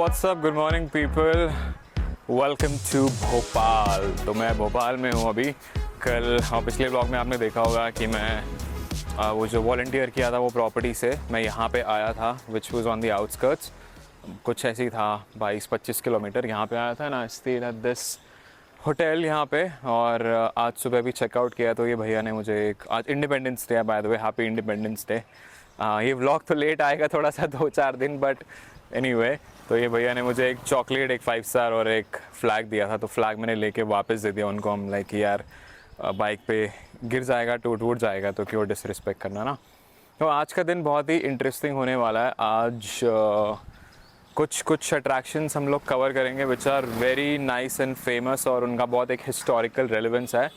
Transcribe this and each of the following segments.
What's up, good morning people, welcome to Bhopal. तो मैं भोपाल में हूँ अभी। कल पिछले ब्लॉग में आपने देखा होगा कि मैं वो जो वॉलंटियर किया था वो प्रॉपर्टी से मैं यहाँ पे आया था, which was on the outskirts. कुछ ऐसे ही था, 22-25 किलोमीटर यहाँ पे आया था ना। स्टेड एट दिस होटल यहाँ पे, और आज सुबह भी चेकआउट किया। तो ये भैया ने मुझे एक, आज इंडिपेंडेंस डे है by the way, happy independence day. ये व्लॉग तो लेट आएगा थोड़ा सा, 2-4 दिन, बट एनीवे। तो ये भैया ने मुझे एक चॉकलेट, एक 5 स्टार और एक फ़्लैग दिया था। तो फ्लैग मैंने लेके वापस दे दिया उनको। हम लाइक यार बाइक पे गिर जाएगा, टूट जाएगा, तो क्यों डिसरिस्पेक्ट करना ना। तो आज का दिन बहुत ही इंटरेस्टिंग होने वाला है। आज कुछ अट्रैक्शंस हम लोग कवर करेंगे which are very nice and famous, और उनका बहुत एक हिस्टोरिकल रेलेवेंस है।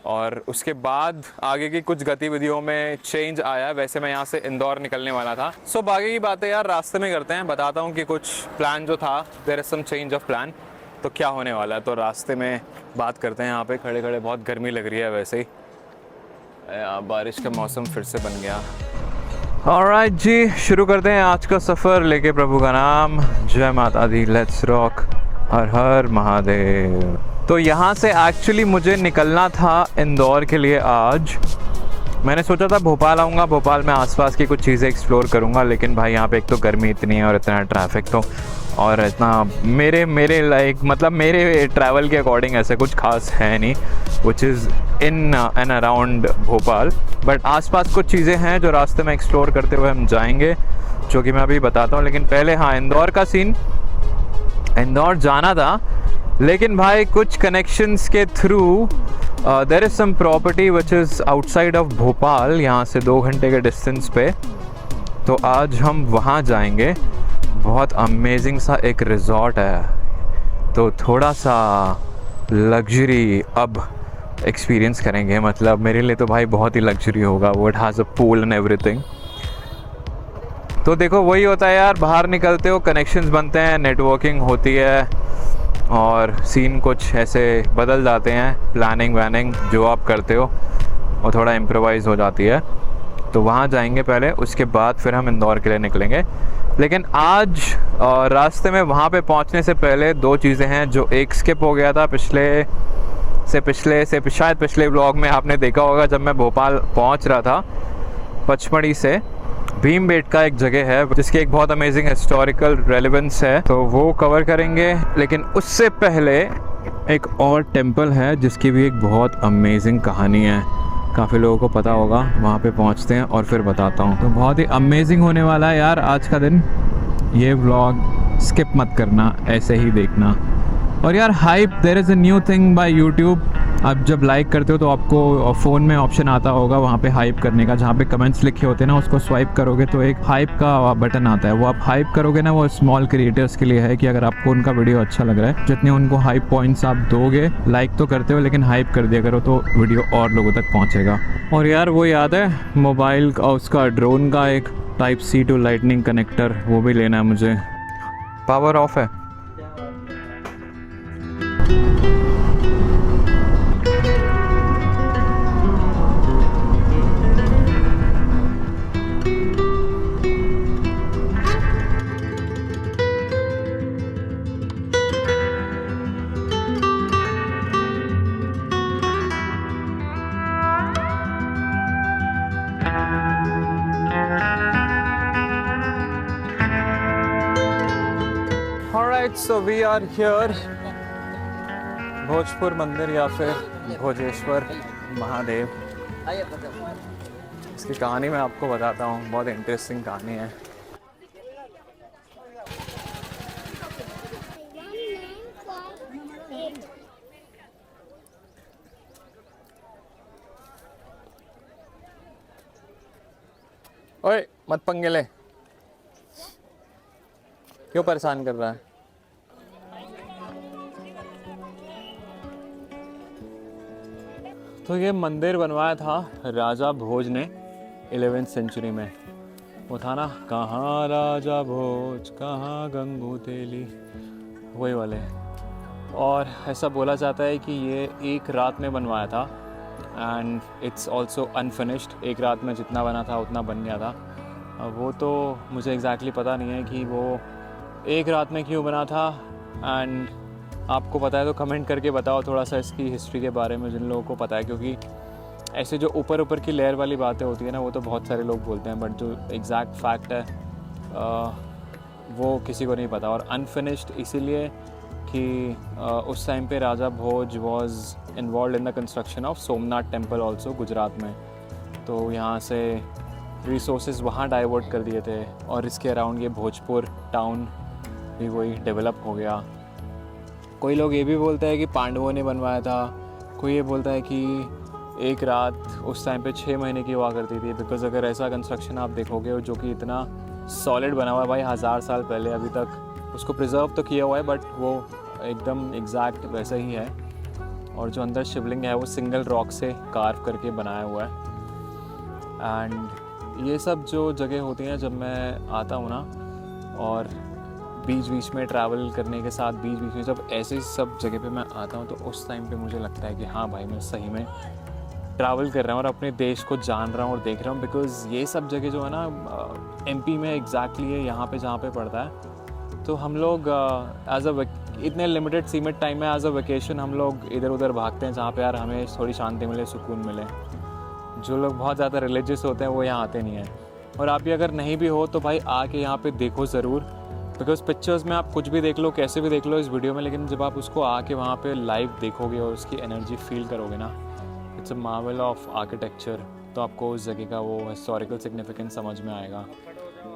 और उसके बाद आगे की कुछ गतिविधियों में चेंज आया। वैसे मैं यहाँ से इंदौर निकलने वाला था। सो बाकी की बातें यार रास्ते में करते हैं। बताता हूँ कि कुछ प्लान जो था, there is some change of plan, तो क्या होने वाला है तो रास्ते में बात करते हैं। यहाँ पे खड़े खड़े बहुत गर्मी लग रही है वैसे ही, बारिश का मौसम फिर से बन गया। ऑलराइट जी, शुरू करते हैं आज का सफ़र लेके प्रभु का नाम। जय माता दी, लेट्स रॉक, हर हर महादेव। तो यहाँ से एक्चुअली मुझे निकलना था इंदौर के लिए आज। मैंने सोचा था भोपाल आऊँगा, भोपाल में आसपास की कुछ चीज़ें एक्सप्लोर करूँगा, लेकिन भाई यहाँ पे एक तो गर्मी इतनी है और इतना ट्रैफिक, तो और इतना मेरे लाइक मतलब मेरे ट्रैवल के अकॉर्डिंग ऐसे कुछ खास है नहीं which is in and around Bhopal. But आसपास कुछ चीज़ें हैं जो रास्ते में एक्सप्लोर करते हुए हम जाएंगे, जो कि मैं अभी बताता हूँ। लेकिन पहले हाँ, इंदौर का सीन, इंदौर जाना था, लेकिन भाई कुछ कनेक्शंस के through their is sum property which is outside of Bhopal, यहाँ से 2 घंटे के डिस्टेंस पे। तो आज हम वहाँ जाएंगे। बहुत अमेजिंग सा एक रिजॉर्ट है, तो थोड़ा सा लग्जरी अब एक्सपीरियंस करेंगे। मतलब मेरे लिए तो भाई बहुत ही लग्जरी होगा वो। It has a pool and everything. तो देखो वही होता है यार, बाहर निकलते हो कनेक्शंस बनते हैं, नेटवर्किंग होती है, और सीन कुछ ऐसे बदल जाते हैं। प्लानिंग वैनिंग जो आप करते हो वो थोड़ा इम्प्रोवाइज़ हो जाती है। तो वहाँ जाएंगे पहले, उसके बाद फिर हम इंदौर के लिए निकलेंगे। लेकिन आज रास्ते में वहाँ पे पहुँचने से पहले 2 चीज़ें हैं जो एक स्किप हो गया था शायद पिछले व्लॉग में आपने देखा होगा। जब मैं भोपाल पहुँच रहा था, पचमढ़ी से भीमबेटका एक जगह है जिसकी एक बहुत अमेजिंग हिस्टोरिकल रेलेवेंस है, तो वो कवर करेंगे। लेकिन उससे पहले एक और टेम्पल है जिसकी भी एक बहुत अमेजिंग कहानी है, काफ़ी लोगों को पता होगा। वहाँ पे पहुँचते हैं और फिर बताता हूँ। तो बहुत ही अमेजिंग होने वाला है यार आज का दिन। ये व्लॉग स्किप मत करना, ऐसे ही देखना। और यार hype, there is a new thing by YouTube. आप जब लाइक करते हो तो आपको फ़ोन में ऑप्शन आता होगा वहाँ पे हाइप करने का, जहाँ पे कमेंट्स लिखे होते हैं ना, उसको स्वाइप करोगे तो एक हाइप का बटन आता है। वो आप हाइप करोगे ना, वो स्मॉल क्रिएटर्स के लिए है कि अगर आपको उनका वीडियो अच्छा लग रहा है, जितने उनको हाइप पॉइंट्स आप दोगे, लाइक तो करते हो लेकिन हाइप कर दिया करो, तो वीडियो और लोगों तक पहुँचेगा। और यार वो याद है मोबाइल का, उसका ड्रोन का एक Type-C to लाइटनिंग कनेक्टर, वो भी लेना है मुझे। पावर ऑफ है। Alright, so we are here, Bhojpur मंदिर या फिर भोजेश्वर महादेव। इसकी कहानी मैं आपको बताता हूँ, बहुत इंटरेस्टिंग कहानी है। ओए मत पंगे ले, क्यों परेशान कर रहा है? तो ये मंदिर बनवाया था राजा भोज ने 11वीं सेंचुरी में। वो था ना, कहाँ राजा भोज कहाँ गंगू तेली, वही वाले। और ऐसा बोला जाता है कि ये एक रात में बनवाया था, एंड इट्स ऑल्सो अनफिनिश्ड। एक रात में जितना बना था उतना बन गया था। वो तो मुझे एग्जैक्टली पता नहीं है कि वो एक रात में क्यों बना था, एंड आपको पता है तो कमेंट करके बताओ थोड़ा सा इसकी हिस्ट्री के बारे में, जिन लोगों को पता है, क्योंकि ऐसे जो ऊपर ऊपर की लेयर वाली बातें होती है ना, वो तो बहुत सारे लोग बोलते हैं, बट जो एग्जैक्ट फैक्ट है वो किसी को नहीं पता। और अनफिनिश्ड इसीलिए कि उस टाइम पे Raja Bhoj was involved in the construction of Somnath temple also, Gujarat में। तो यहाँ से रिसोर्सेज वहाँ डाइवर्ट कर दिए थे, और इसके अराउंड ये भोजपुर टाउन भी वही डेवलप हो गया। कोई लोग ये भी बोलते हैं कि पांडवों ने बनवाया था, कोई ये बोलता है कि एक रात उस टाइम पे 6 महीने की हुआ करती थी, बिकॉज़ अगर ऐसा कंस्ट्रक्शन आप देखोगे जो कि इतना सॉलिड बना हुआ है भाई 1000 साल पहले, अभी तक उसको प्रिजर्व तो किया हुआ है, बट वो एकदम एग्जैक्ट वैसा ही है। और जो अंदर शिवलिंग है वो सिंगल रॉक से कार्व करके बनाया हुआ है। एंड ये सब जो जगह होती हैं, जब मैं आता हूँ ना, और बीच बीच में ट्रैवल करने के साथ बीच बीच में जब ऐसे सब जगह पे मैं आता हूँ, तो उस टाइम पे मुझे लगता है कि हाँ भाई, मैं सही में ट्रैवल कर रहा हूँ और अपने देश को जान रहा हूँ और देख रहा हूँ। बिकॉज़ ये सब जगह जो है ना एमपी में एग्जैक्टली है, यहाँ पे जहाँ पे पड़ता है। तो हम लोग एज अ इतने लिमिटेड सीमित टाइम में एज अ वेकेशन हम लोग इधर उधर भागते हैं, जहाँ पे यार हमें थोड़ी शांति मिले, सुकून मिले। जो लोग बहुत ज़्यादा रिलीजियस होते हैं वो यहाँ आते नहीं हैं। और आप भी अगर नहीं भी हो तो भाई आके यहाँ पे देखो ज़रूर, बिकॉज पिक्चर्स में आप कुछ भी देख लो, कैसे भी देख लो इस वीडियो में, लेकिन जब आप उसको आके वहाँ पे लाइव देखोगे और उसकी एनर्जी फील करोगे ना, it's a Marvel of architecture, तो आपको उस जगह का वो हिस्टोरिकल सिग्निफिकेंस समझ में आएगा।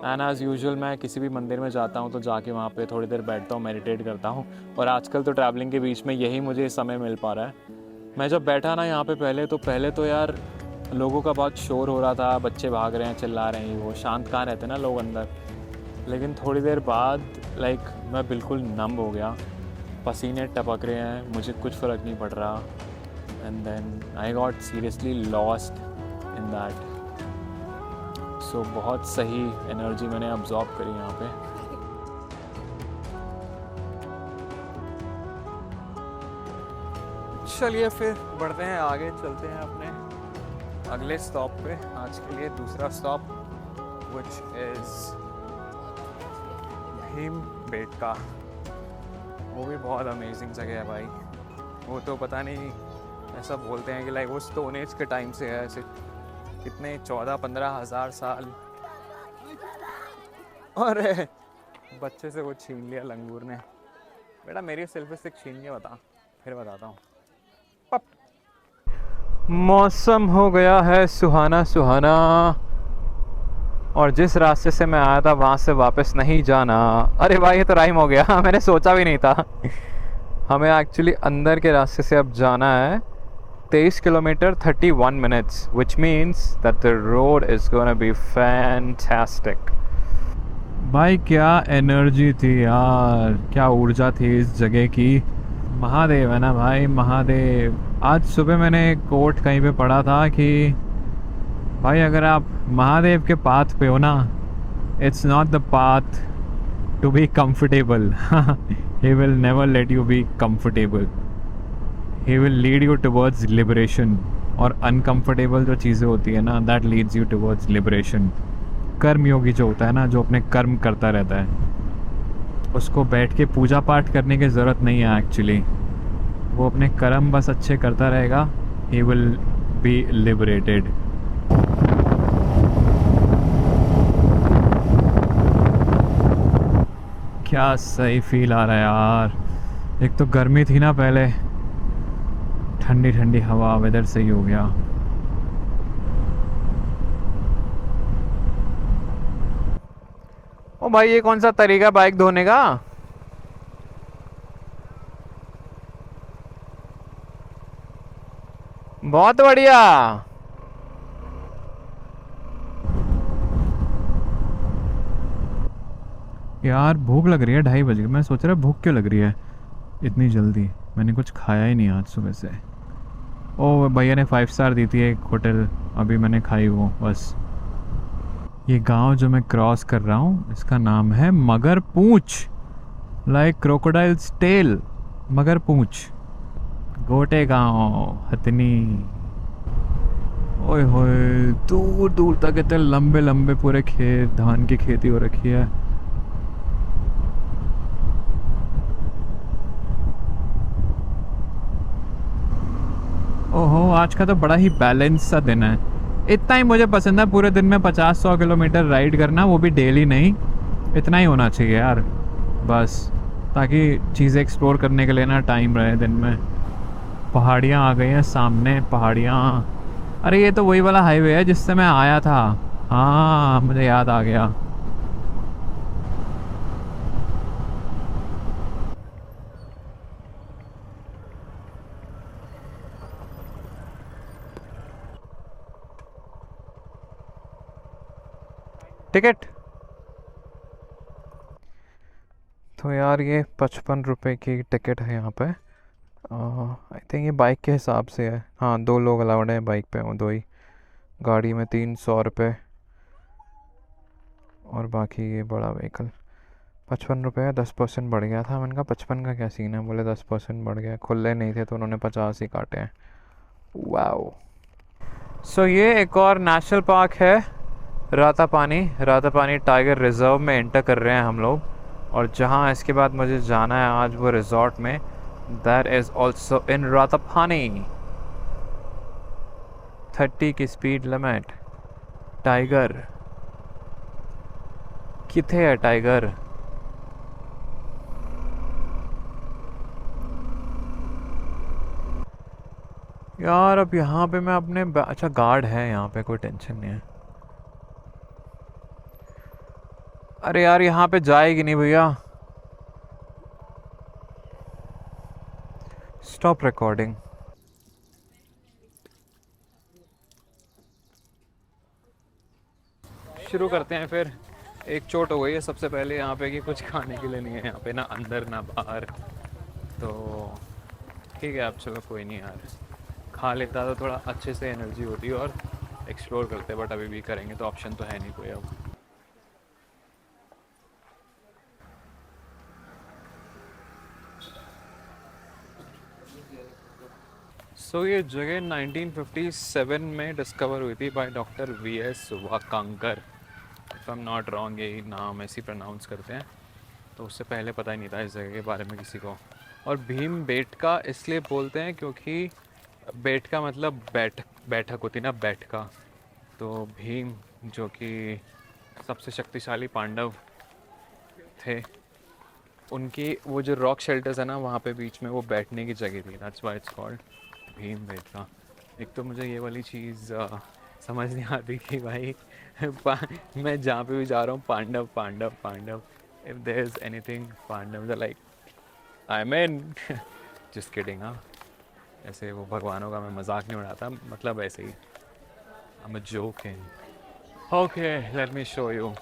एंड एज़ यूजुअल मैं किसी भी मंदिर में जाता हूँ तो जाके वहाँ पे थोड़ी देर बैठता हूँ, मेडिटेट करता हूँ। और आजकल तो ट्रैवलिंग के बीच में यही मुझे समय मिल पा रहा है। मैं जब बैठा ना यहाँ पे पहले तो यार लोगों का बहुत शोर हो रहा था, बच्चे भाग रहे हैं, चिल्ला रहे हैं, वो शांत कहाँ रहते ना लोग अंदर। लेकिन थोड़ी देर बाद मैं बिल्कुल नम हो गया, पसीने टपक रहे हैं, मुझे कुछ फ़र्क नहीं पड़ रहा। And then I got seriously lost in that. So बहुत सही एनर्जी मैंने अब्जॉर्ब करी यहाँ पे। चलिए फिर बढ़ते हैं आगे, चलते हैं अपने अगले स्टॉप पे। आज के लिए दूसरा स्टॉप which is भीमबेटका। वो भी बहुत अमेजिंग जगह है भाई। वो तो पता नहीं, ऐसा बोलते हैं कि वो स्टोन एज के टाइम से है, ऐसे कितने 14-15 हज़ार साल। और बच्चे से वो छीन लिया लंगूर ने। बेटा मेरी सेल्फी स्टिक छीन के बता, फिर बताता हूँ। मौसम हो गया है सुहाना सुहाना, और जिस रास्ते से मैं आया था वहाँ से वापस नहीं जाना। अरे भाई ये तो राइम हो गया मैंने सोचा भी नहीं था। हमें एक्चुअली अंदर के रास्ते से अब जाना है 23 kilometre 31 minutes, which means that the road is gonna be fantastic. भाई क्या एनर्जी थी यार, क्या ऊर्जा थी इस जगह की। महादेव है ना भाई, महादेव। आज सुबह मैंने एक कोट कहीं पे पढ़ा था कि भाई अगर आप महादेव के पाथ पे हो ना, it's not the path to be comfortable. He will never let you be comfortable, he will lead you towards liberation. और अनकंफर्टेबल जो चीज़ें होती है ना, that leads you towards liberation. कर्मयोगी जो होता है ना, जो अपने कर्म करता रहता है, उसको बैठ के पूजा पाठ करने की ज़रूरत नहीं है एक्चुअली। वो अपने कर्म बस अच्छे करता रहेगा, ही विल बी लिबरेटेड। क्या सही फील आ रहा है यार। एक तो गर्मी थी ना पहले, ठंडी ठंडी हवा, वेदर सही हो गया। ओ भाई ये कौन सा तरीका बाइक धोने का? बहुत बढ़िया। यार भूख लग रही है, 2:30 बज गए। मैं सोच रहा भूख क्यों लग रही है इतनी जल्दी, मैंने कुछ खाया ही नहीं आज सुबह से। ओ भैया ने 5 स्टार दी थी एक होटल, अभी मैंने खाई वो बस। ये गांव जो मैं क्रॉस कर रहा हूँ इसका नाम है मगर पूंछ, लाइक क्रोकोडाइल्स टेल, मगर पूंछ। गोटे गांव हथनी। ओए होए दूर दूर तक इतने लंबे लंबे पूरे खेत, धान की खेती हो रखी है। ओहो, आज का तो बड़ा ही बैलेंस सा दिन है। इतना ही मुझे पसंद है, पूरे दिन में 50-100 किलोमीटर राइड करना, वो भी डेली नहीं। इतना ही होना चाहिए यार, बस, ताकि चीज़ें एक्सप्लोर करने के लिए ना टाइम रहे दिन में। पहाड़ियाँ आ गई हैं सामने, पहाड़ियाँ। अरे ये तो वही वाला हाईवे है जिससे मैं आया था। हाँ, मुझे याद आ गया। टिकट तो यार ये 55 रुपए की टिकट है यहाँ पे। आई थिंक ये बाइक के हिसाब से है। हाँ, 2 लोग अलाउड हैं बाइक पे, वो 2 ही। गाड़ी में 300 रुपये, और बाकी ये बड़ा व्हीकल 55 रुपये है। 10% बढ़ गया था। मैंने कहा 55 का क्या सीन है, बोले 10% बढ़ गया। खुले नहीं थे तो उन्होंने 50 ही काटे हैं। वाओ। सो ये एक और नेशनल पार्क है, रातापानी। रातापानी टाइगर रिजर्व में एंटर कर रहे हैं हम लोग, और जहाँ इसके बाद मुझे जाना है आज वो रिजॉर्ट में, that is also in Ratapani. 30 की स्पीड लिमिट। टाइगर किथे है टाइगर? यार अब यहाँ पे मैं अपने अच्छा गार्ड है यहाँ पे, कोई टेंशन नहीं है। अरे यार यहाँ पे जाएगी नहीं भैया। Stop recording. शुरू करते हैं फिर। एक चोट हो गई है सबसे पहले यहाँ पे कि कुछ खाने के लिए नहीं है यहाँ पे, ना अंदर ना बाहर। तो ठीक है, अब चलो कोई नहीं यार, खा लेता तो थोड़ा अच्छे से एनर्जी होती और एक्सप्लोर करते, बट अभी भी करेंगे तो ऑप्शन तो है नहीं कोई अब। सो ये जगह 1957 में डिस्कवर हुई थी by doctor V S. Wakankar. If I am not wrong, यही नाम ऐसे प्रोनाउंस करते हैं। तो उससे पहले पता ही नहीं था इस जगह के बारे में किसी को। और भीम बेटका इसलिए बोलते हैं क्योंकि बेटका मतलब बैठक होती ना, बैठका। तो भीम जो कि सबसे शक्तिशाली पांडव थे, उनकी वो जो रॉक शेल्टर्स है ना वहाँ पे बीच में, वो बैठने की जगह थी। That's why it's called Bhim Betka. एक तो मुझे ये वाली चीज़ समझ नहीं आती कि भाई मैं जहाँ पे भी जा रहा हूँ Pandav Pandav Pandav. If there is anything Pandav like I mean just kidding. हाँ, ऐसे वो भगवानों का मैं मजाक नहीं उड़ाता, मतलब ऐसे ही I am joking. Okay, let me show you.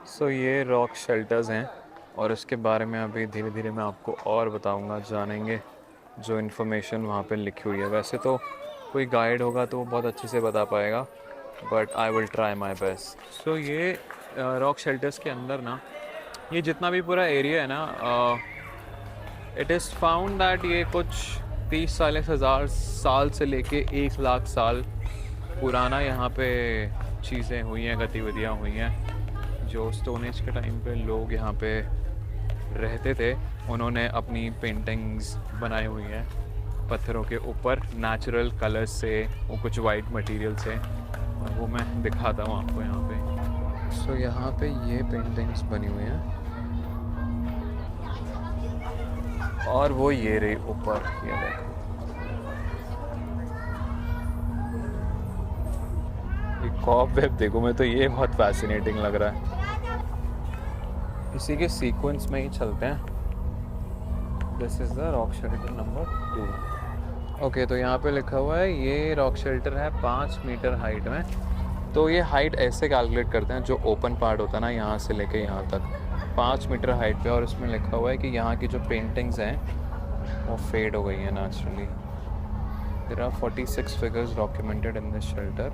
So ये रॉक शेल्टर्स हैं, और इसके बारे में अभी धीरे धीरे मैं आपको और बताऊंगा, जानेंगे जो इन्फॉर्मेशन वहाँ पे लिखी हुई है। वैसे तो कोई गाइड होगा तो वो बहुत अच्छे से बता पाएगा, but I will try my best. So ये रॉक शेल्टर्स के अंदर ना, ये जितना भी पूरा एरिया है ना, इट इज़ फाउंड दैट ये कुछ 30-40 हज़ार साल से लेके 1 लाख साल पुराना यहाँ पे चीज़ें हुई हैं, गतिविधियाँ हुई हैं। जो स्टोन एज के टाइम पे लोग यहाँ पे रहते थे, उन्होंने अपनी पेंटिंग्स बनाई हुई हैं पत्थरों के ऊपर नेचुरल कलर्स से, वो कुछ वाइट मटेरियल से, और वो मैं दिखाता हूँ आपको यहाँ पे। सो यहाँ पे ये पेंटिंग्स बनी हुई हैं, और वो ये रही ऊपर, ये देखो, ये कॉबवेब देखो। मैं तो ये बहुत फैसिनेटिंग लग रहा है। इसी के सीक्वेंस में ही चलते हैं। This is the rock shelter number 2। Okay, तो यहाँ पे लिखा हुआ है ये रॉक शेल्टर है 5 मीटर हाइट में। तो ये हाइट ऐसे कैलकुलेट करते हैं, जो ओपन पार्ट होता है ना यहाँ से लेके यहाँ तक 5 मीटर हाइट पे। और इसमें लिखा हुआ है कि यहाँ की जो पेंटिंग्स हैं वो फेड हो गई हैं naturally. There are 46 figures documented in this shelter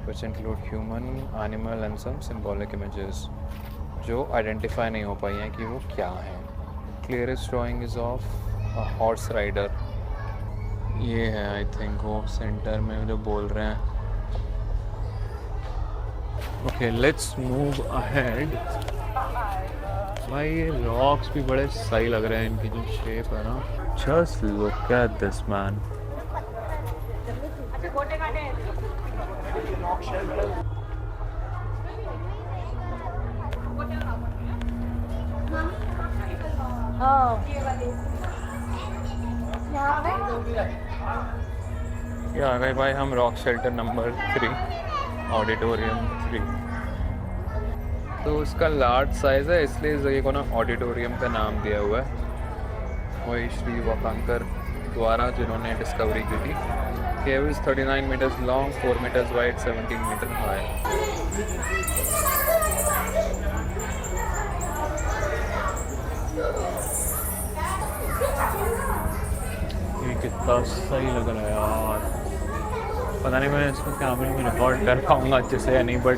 which include human, animal and some symbolic images जो आइडेंटिफाई नहीं हो पाई हैं कि वो क्या है। Clearest drawing is of a horse rider. ये है आई थिंक वो सेंटर में जो बोल रहे हैं। Okay, let's move ahead. भाई ये रॉक्स भी बड़े सही लग रहे हैं, इनकी जो शेप है ना। Just look at this man. ये आ गए भाई हम रॉक शेल्टर नंबर 3, ऑडिटोरियम 3। तो उसका लार्ज साइज़ है, इसलिए इस जगह को ना ऑडिटोरियम का नाम दिया हुआ है। वही श्री वाकांकर द्वारा जिन्होंने डिस्कवरी की थी। Cave is 39 meters long, 4 meters wide, 17 meter high. ये कितना सही लग रहा है यार। पता नहीं मैं इसको कैमरे में रिकॉर्ड कर पाऊँगा अच्छे से या नहीं, बट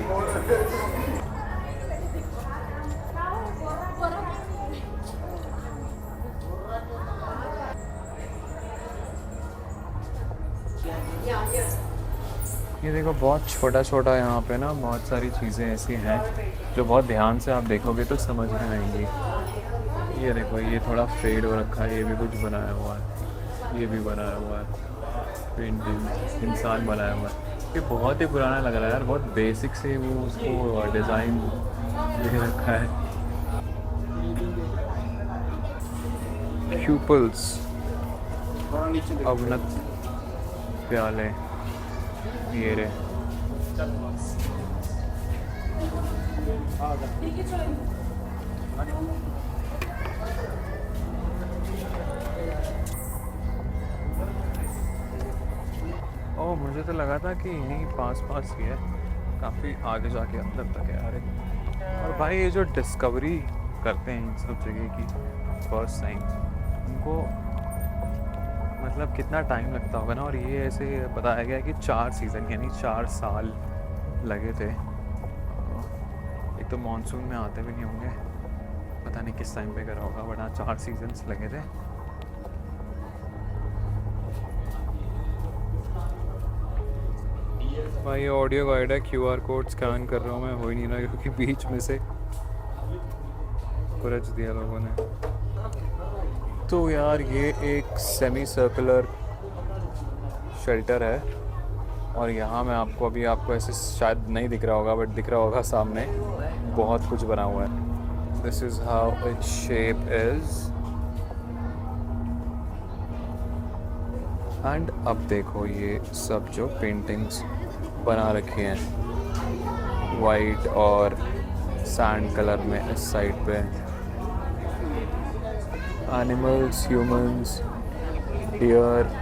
ये देखो बहुत छोटा छोटा यहाँ पे ना बहुत सारी चीज़ें ऐसी हैं जो बहुत ध्यान से आप देखोगे तो समझ में आएंगी। ये देखो ये थोड़ा फेड हो रखा है, ये भी कुछ बनाया हुआ है, ये भी बनाया हुआ है, पेंटिंग इंसान बनाया हुआ है। ये बहुत ही पुराना लग रहा है यार, बहुत बेसिक से वो उसको डिज़ाइन दे रखा है। प्यूपल्स अवनत प्याले, ये रे ओ, मुझे तो लगा था कि इन्हीं पास पास ही है, काफ़ी आगे जाके अंदर तक है यार। और भाई ये जो डिस्कवरी करते हैं इन सब जगह की फर्स्ट टाइम, उनको मतलब कितना टाइम लगता होगा ना। और ये ऐसे बताया गया कि 4 सीज़न यानी 4 साल लगे थे। एक तो मॉनसून में आते भी नहीं होंगे, पता नहीं किस टाइम पे करा होगा, बट हाँ 4 सीजन्स लगे थे। भाई ये ऑडियो गाइड है, QR कोड स्कैन कर रहा हूँ मैं, हो ही नहीं रहा क्योंकि बीच में से कुरच दिया लोगों ने। तो यार ये एक सेमी सर्कुलर शेल्टर है और यहाँ में आपको ऐसे शायद नहीं दिख रहा होगा, बट दिख रहा होगा सामने बहुत कुछ बना हुआ है। This is how its shape is. And अब देखो ये सब जो पेंटिंग्स बना रखी हैं वाइट और सैंड कलर में इस साइड पे, animals, humans, deer.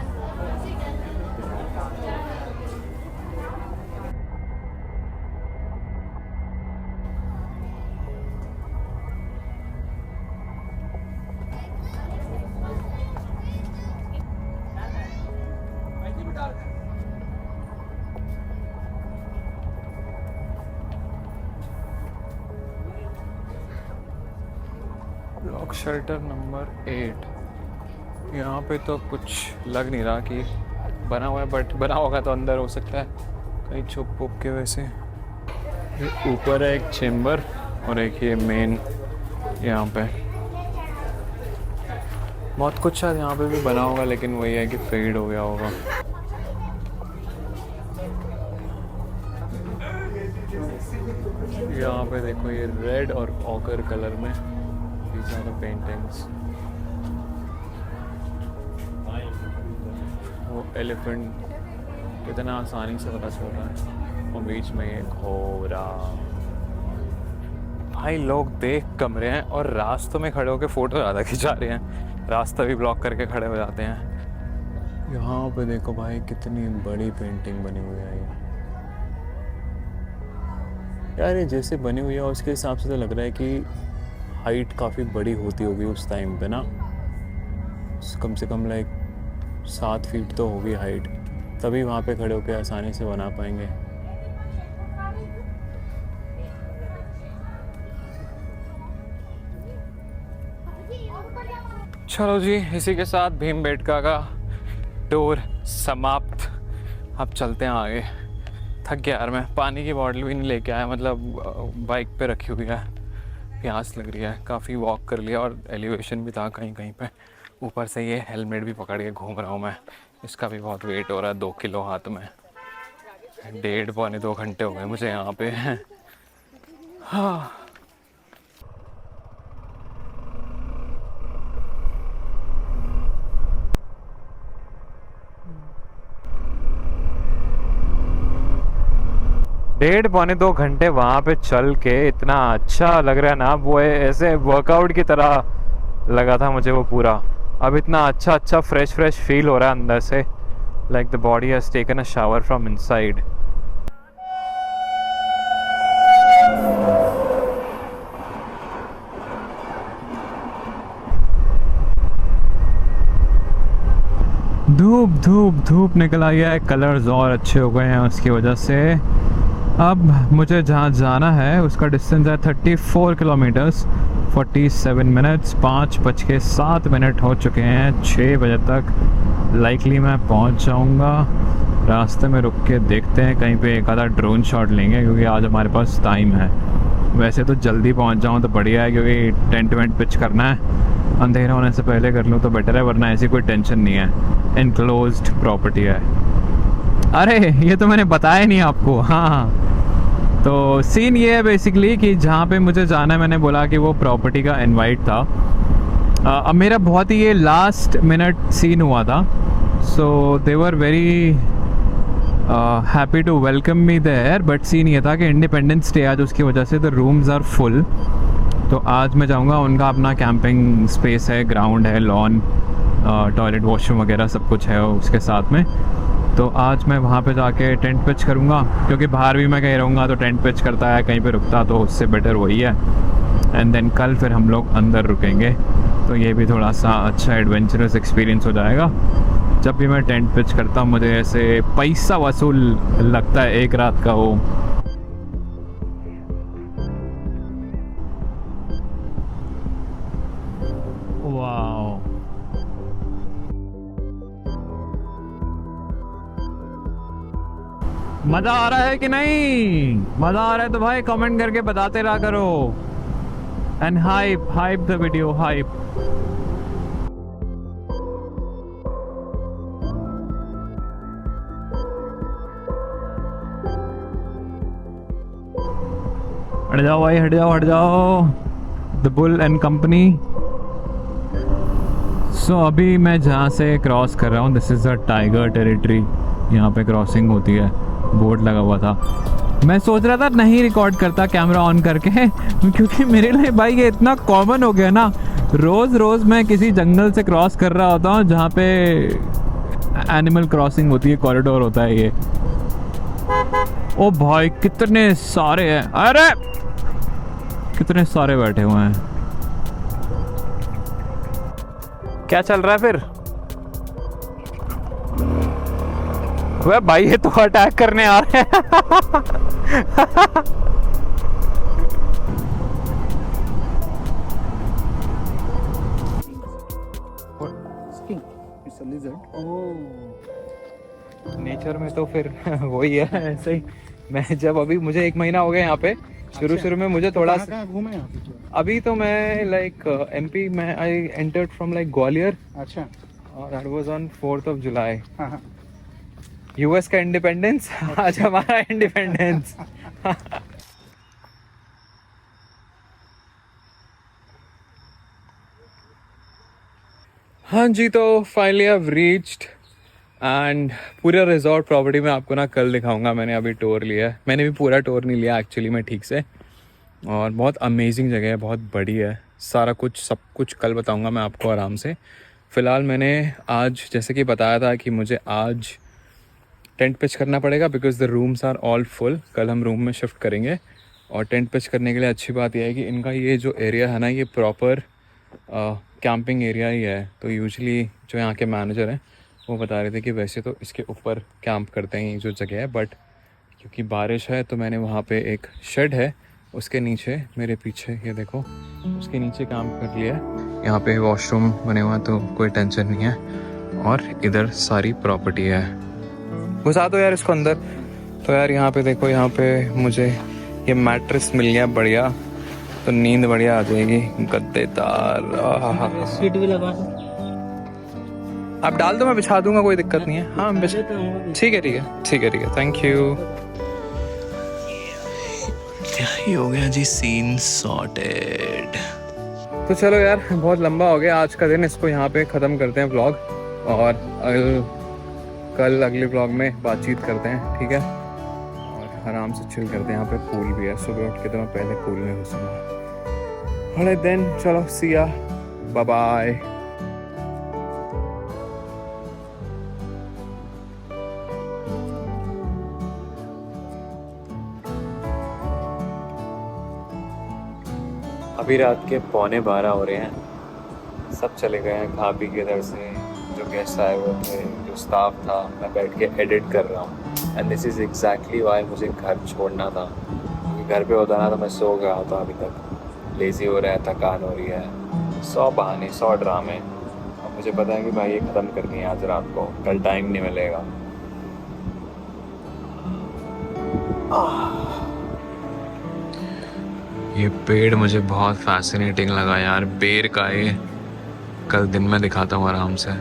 Rock shelter number 8। यहाँ पे तो कुछ लग नहीं रहा कि बना हुआ है, बट बना होगा तो अंदर हो सकता है कहीं छुप उप के। वैसे ये ऊपर है एक चेम्बर और एक ये मेन यहाँ पे। बहुत कुछ शायद यहाँ पे भी बना होगा, लेकिन वही है कि फेड हो गया होगा। यहाँ पे देखो ये रेड और ऑकर कलर में these are the paintings। वो एलिफेंट कितना आसानी से पता चल रहा है, और बीच में ये घोड़ा। भाई लोग देख कम रहे हैं और रास्तों में खड़े होकर फ़ोटो ज़्यादा खिंचा रहे हैं, रास्ता भी ब्लॉक करके खड़े हो जाते हैं। यहाँ पे देखो भाई कितनी बड़ी पेंटिंग बनी हुई है यार। ये जैसे बनी हुई है उसके हिसाब से तो लग रहा है कि हाइट काफ़ी बड़ी होती होगी उस टाइम पे ना, कम से कम लाइक 7 फीट तो होगी हाइट, तभी वहाँ पे खड़े होकर आसानी से बना पाएंगे। चलो जी, इसी के साथ भीमबेटका का टूर समाप्त। अब चलते हैं आगे। थक गया यार मैं, पानी की बॉटल भी नहीं लेके आया, मतलब बाइक पे रखी हुई है। प्यास लग रही है, काफ़ी वॉक कर लिया और एलिवेशन भी था कहीं कहीं पे। ऊपर से ये हेलमेट भी पकड़ के घूम रहा हूँ मैं, इसका भी बहुत वेट हो रहा है, 2 किलो हाथ में। 1.5-2 घंटे हो गए मुझे यहाँ पे। हाँ। डेढ़ पौने 2 घंटे वहाँ पे चल के इतना अच्छा लग रहा है ना, वो ऐसे वर्कआउट की तरह लगा था मुझे वो पूरा। अब इतना अच्छा फ्रेश फील हो रहा है अंदर से, like the body has taken a shower from inside. धूप निकल आई है, कलर्स और अच्छे हो गए हैं उसकी वजह से। अब मुझे जहाँ जाना है उसका डिस्टेंस है 34 किलोमीटर्स 47 मिनट्स। 5:07 हो चुके हैं। 6 बजे तक लाइकली मैं पहुँच जाऊँगा। रास्ते में रुक के देखते हैं, कहीं पे एक आधा ड्रोन शॉट लेंगे क्योंकि आज हमारे पास टाइम है। वैसे तो जल्दी पहुँच जाऊँ तो बढ़िया है क्योंकि टेंट वेंट पिच करना है, अंधेरा होने से पहले कर लूँ तो बेटर है, वरना ऐसी कोई टेंशन नहीं है। इनक्लोज्ड प्रॉपर्टी है। अरे ये तो मैंने बताया नहीं आपको। हाँ, तो सीन ये है बेसिकली कि जहाँ पे मुझे जाना है, मैंने बोला कि वो प्रॉपर्टी का इनवाइट था। अब मेरा बहुत ही ये लास्ट मिनट सीन हुआ था, so they were very happy to welcome me there. But scene ये था कि इंडिपेंडेंस डे आज, उसकी वजह से द रूम्स आर फुल। तो आज मैं जाऊँगा, उनका अपना कैंपिंग स्पेस है, ग्राउंड है, लॉन, टॉयलेट, वॉशरूम वगैरह सब कुछ है उसके साथ में। तो आज मैं वहाँ पे जाके टेंट पिच करूँगा, क्योंकि बाहर भी मैं कहीं रहूँगा तो टेंट पिच करता है, कहीं पे रुकता तो उससे बेटर वही है। एंड देन कल फिर हम लोग अंदर रुकेंगे, तो ये भी थोड़ा सा अच्छा एडवेंचरस एक्सपीरियंस हो जाएगा। जब भी मैं टेंट पिच करता हूँ मुझे ऐसे पैसा वसूल लगता है एक रात का वो। मज़ा आ रहा है कि नहीं? मज़ा आ रहा है तो भाई कमेंट करके बताते रहा करो। And hype the video, hype. हट जाओ भाई, हट जाओ। The bull and company. So अभी मैं जहाँ से क्रॉस कर रहा हूँ, this is a tiger territory. यहाँ पे क्रॉसिंग होती है, बोर्ड लगा हुआ था। मैं सोच रहा था नहीं रिकॉर्ड करता कैमरा ऑन करके, क्योंकि मेरे लिए भाई ये इतना कॉमन हो गया ना। रोज़ मैं किसी जंगल से क्रॉस कर रहा होता हूँ जहाँ पे एनिमल क्रॉसिंग होती है, कॉरिडोर होता है ये। ओ भाई कितने सारे हैं, अरे कितने सारे बैठे हुए हैं। क्या चल रहा है फिर? वे भाई ये तो अटैक करने आ रहे हैं। नेचर में तो फिर वही है ऐसे ही। मैं जब अभी मुझे 1 महीना हो गया यहाँ पे, शुरू में मुझे थोड़ा सा घूमे यहाँ पे? अभी तो मैं लाइक एमपी में I entered from like Gwalior. अच्छा, और दैट वाज ऑन 4th जुलाई। हाँ। यूएस का इंडिपेंडेंस, आज हमारा इंडिपेंडेंस। हाँ जी, तो finally I have reached and पूरा रिजॉर्ट प्रॉपर्टी में आपको ना कल दिखाऊंगा। मैंने अभी टूर लिया है, मैंने भी पूरा टूर नहीं लिया एक्चुअली में ठीक से। और बहुत अमेजिंग जगह है, बहुत बड़ी है। सारा कुछ सब कुछ कल बताऊंगा मैं आपको आराम से। फ़िलहाल मैंने आज जैसे कि बताया था कि मुझे आज टेंट पिच करना पड़ेगा because the rooms are all full. कल हम रूम में शिफ्ट करेंगे। और टेंट पिच करने के लिए अच्छी बात यह है कि इनका ये जो एरिया है ना, ये प्रॉपर कैंपिंग एरिया ही है। तो यूजुअली जो यहाँ के मैनेजर हैं वो बता रहे थे कि वैसे तो इसके ऊपर कैंप करते हैं ये जो जगह है, बट क्योंकि बारिश है तो मैंने वहाँ पे एक शेड है उसके नीचे, मेरे पीछे ये देखो, उसके नीचे कैंप कर लिया है। यहाँ पे वॉशरूम बने हुआ तो कोई टेंशन नहीं है। और इधर सारी प्रॉपर्टी है। घुसा दो यार इसको अंदर। तो यार यहाँ पे देखो, यहाँ पे मुझे ये मैट्रेस मिल गया बढ़िया। तो नींद बढ़िया आ जाएगी। गद्देदार, आहा। सीट भी लगा दो। आप डाल दो, मैं बिछा दूंगा, कोई दिक्कत नहीं है। हाँ बिछा, ठीक है ठीक है ठीक है ठीक है, थैंक यू। क्या ही हो गया जी, सीन सॉर्टेड। तो चलो यार, बहुत लंबा हो गया आज का दिन, इसको यहाँ पे ख़त्म करते हैं व्लॉग, और कल अगले व्लॉग में बातचीत करते हैं, ठीक है। और आराम से चिल करते हैं। यहाँ पे पूल भी है, सुबह उठ के तो मैं पहले पूल में घुसूँगा। ऑलराइट देन, चलो सी या, बाय बाय। अभी रात के 11:15 हो रहे हैं। सब चले गए हैं खा पी के इधर से। जो गेस्ट आए हुए थे, जो स्टाफ था, मैं बैठ के एडिट कर रहा हूँ। And this is exactly Y मुझे घर छोड़ना था, क्योंकि घर पे होता ना तो मैं सो गया होता अभी तक। लेज़ी हो रहा है, थकान हो रही है, 100 बहाने, 100 ड्रामे। अब मुझे पता है कि भाई ये ख़त्म करनी है आज रात को, कल टाइम नहीं मिलेगा। ये पेड़ मुझे बहुत फैसिनेटिंग लगा यार, बेर का। ये कल दिन में दिखाता हूँ आराम से।